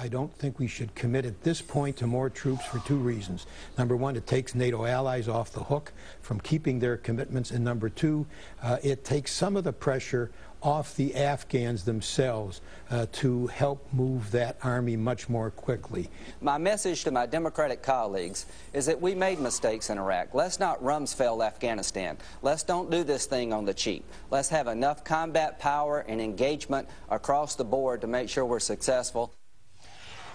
I don't think we should commit at this point to more troops for two reasons. Number one, it takes NATO allies off the hook from keeping their commitments, and number two, it takes some of the pressure off the Afghans themselves to help move that army much more quickly. My message to my Democratic colleagues is that we made mistakes in Iraq. Let's not Rumsfeld Afghanistan. Let's don't do this thing on the cheap. Let's have enough combat power and engagement across the board to make sure we're successful.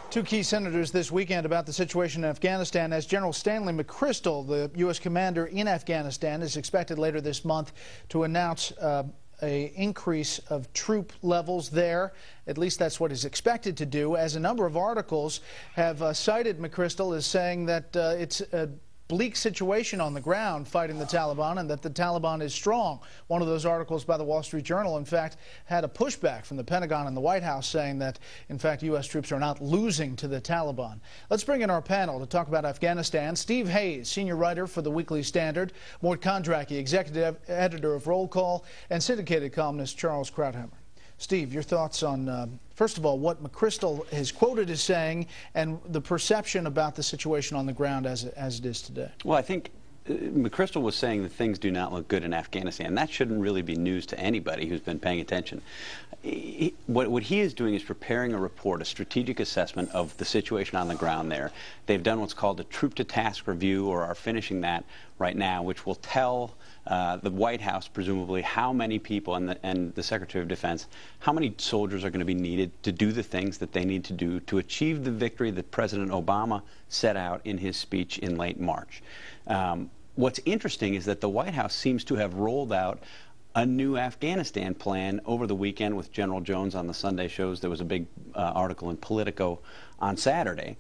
Two key senators this weekend about the situation in Afghanistan, as General Stanley McChrystal, the U.S. commander in Afghanistan, is expected later this month to announce an increase of troop levels there. At least that's what he's expected to do, as a number of articles have cited McChrystal as saying that it's a bleak situation on the ground fighting the Taliban and that the Taliban is strong. One of those articles by the Wall Street Journal, in fact, had a pushback from the Pentagon and the White House saying that, in fact, U.S. troops are not losing to the Taliban. Let's bring in our panel to talk about Afghanistan. Steve Hayes, senior writer for the Weekly Standard, Mort Kondracke, executive editor of Roll Call, and syndicated columnist Charles Krauthammer. Steve, your thoughts on, first of all, what McChrystal is quoted as saying and the perception about the situation on the ground as it is today? Well, I think McChrystal was saying that things do not look good in Afghanistan. That shouldn't really be news to anybody who's been paying attention. What he is doing is preparing a report, a strategic assessment of the situation on the ground there. They've done what's called a troop-to-task review, or are finishing that right now, which will tell the White House, presumably, how many people, and the Secretary of Defense, how many soldiers are going to be needed to do the things that they need to do to achieve the victory that President Obama set out in his speech in late March. What's interesting is that the White House seems to have rolled out a new Afghanistan plan over the weekend with General Jones on the Sunday shows. There was a big article in Politico on Saturday.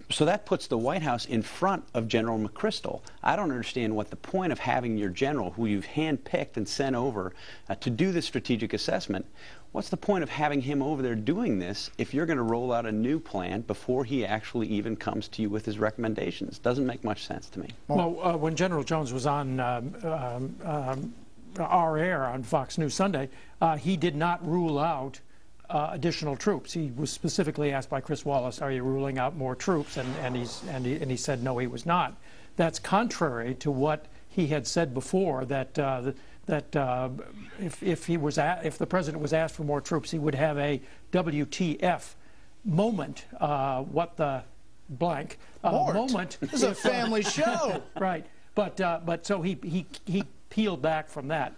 So that puts the White House in front of General McChrystal. I don't understand what the point of having your general, who you've handpicked and sent over to do this strategic assessment, what's the point of having him over there doing this if you're going to roll out a new plan before he actually even comes to you with his recommendations? Doesn't make much sense to me. Well, when General Jones was on our air on Fox News Sunday, he did not rule out additional troops. He was specifically asked by Chris Wallace, "Are you ruling out more troops?" And he said no, he was not. That's contrary to what he had said before, that if the president was asked for more troops, he would have a WTF moment. What the blank moment? This is a family show, right? But so he peeled back from that.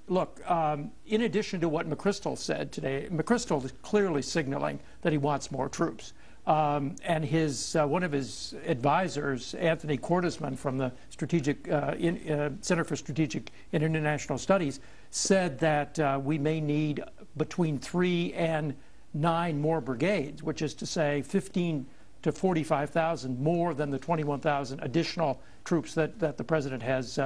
Look, in addition to what McChrystal said today, McChrystal is clearly signaling that he wants more troops. And one of his advisors, Anthony Cordesman from the Center for Strategic and International Studies, said that we may need between 3 and 9 more brigades, which is to say 15 to 45,000 more than the 21,000 additional troops that the president has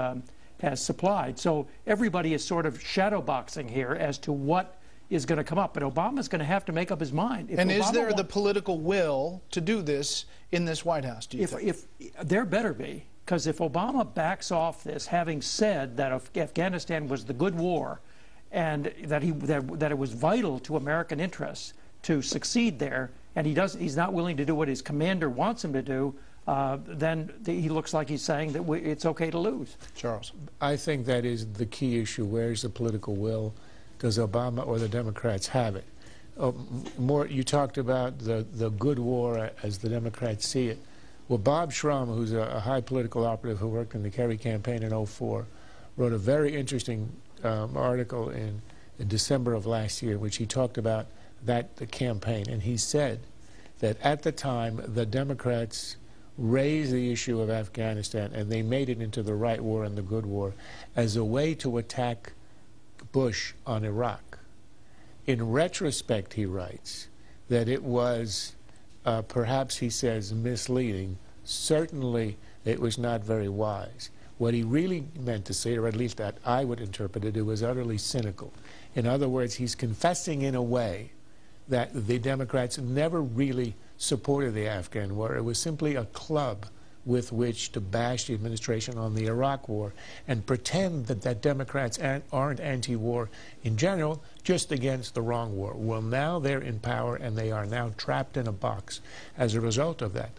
supplied. So everybody is sort of shadowboxing here as to what is going to come up. But Obama's going to have to make up his mind. And is there the political will to do this in this White House, do you think? If there better be, because if Obama backs off this, having said that Afghanistan was the good war and that it was vital to American interests to succeed there, and he's not willing to do what his commander wants him to do, then he looks like he's saying that it's okay to lose. Charles. I think that is the key issue. Where's the political will? Does Obama or the Democrats have it? You talked about the good war as the Democrats see it. Well, Bob Schramm, who's a high political operative who worked in the Kerry campaign in '04, wrote a very interesting article in December of last year, which he talked about the campaign. And he said that at the time, the Democrats raised the issue of Afghanistan, and they made it into the right war and the good war as a way to attack Bush on Iraq. In retrospect, he writes that it was, perhaps he says, misleading. Certainly, it was not very wise. What he really meant to say, or at least that I would interpret it, it was utterly cynical. In other words, he's confessing in a way that the Democrats never really supported the Afghan war. It was simply a club with which to bash the administration on the Iraq War and pretend that Democrats aren't anti-war in general, just against the wrong war. Well, now they're in power and they are now trapped in a box as a result of that.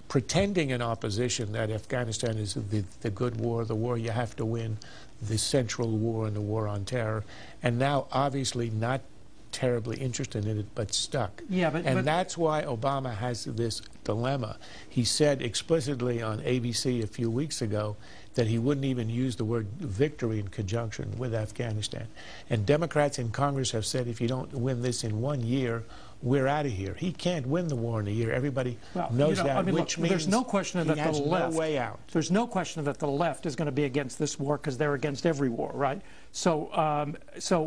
Pretending in opposition that Afghanistan is the good war, the war you have to win, the central war and the war on terror, and now obviously not terribly interested in it, but stuck. Yeah, but that's why Obama has this dilemma. He said explicitly on ABC a few weeks ago that he wouldn't even use the word victory in conjunction with Afghanistan. And Democrats in Congress have said, if you don't win this in 1 year, we're out of here. He can't win the war in a year. Everybody knows that, I mean, which look, means there's no question that the left, no way out. There's no question that the left is going to be against this war because they're against every war, right? So,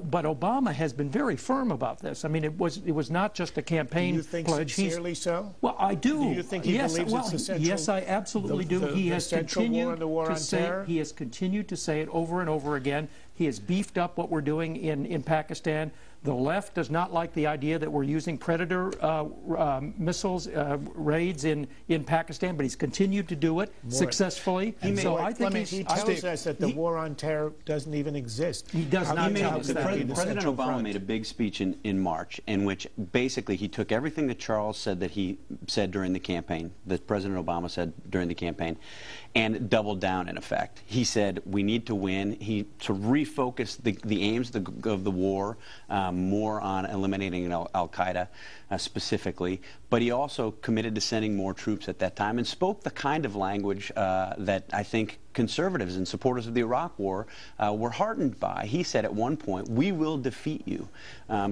but Obama has been very firm about this. I mean, it was not just a campaign Do you think pledge. sincerely so? Well, I do. Do you think he believes it's essential? Yes, I absolutely do. He has continued to say, he has continued to say it over and over again. He has beefed up what we're doing in Pakistan. The left does not like the idea that we're using Predator missiles raids in Pakistan, but he's continued to do it successfully. So I think he tells us that the war on terror doesn't even exist. He does not tell us that. President Obama made a big speech in March in which basically he took everything that Charles said that he said during the campaign, that President Obama said during the campaign, and doubled down in effect. He said we need to win. He to refocus the aims of the war more on eliminating Al-Qaeda specifically, but he also committed to sending more troops at that time and spoke the kind of language that I think conservatives and supporters of the Iraq War were heartened by. He said at one point, we will defeat you.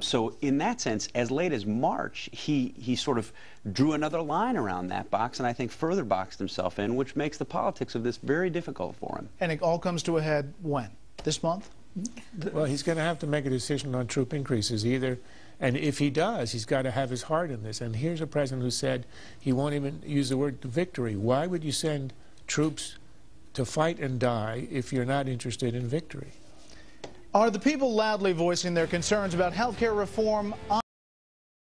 So in that sense, as late as March, he sort of drew another line around that box and I think further boxed himself in, which makes the politics of this very difficult for him. And it all comes to a head when? This month? Well, he's going to have to make a decision on troop increases either. And if he does, he's got to have his heart in this. And here's a president who said he won't even use the word victory. Why would you send troops to fight and die if you're not interested in victory? Are the people loudly voicing their concerns about health care reform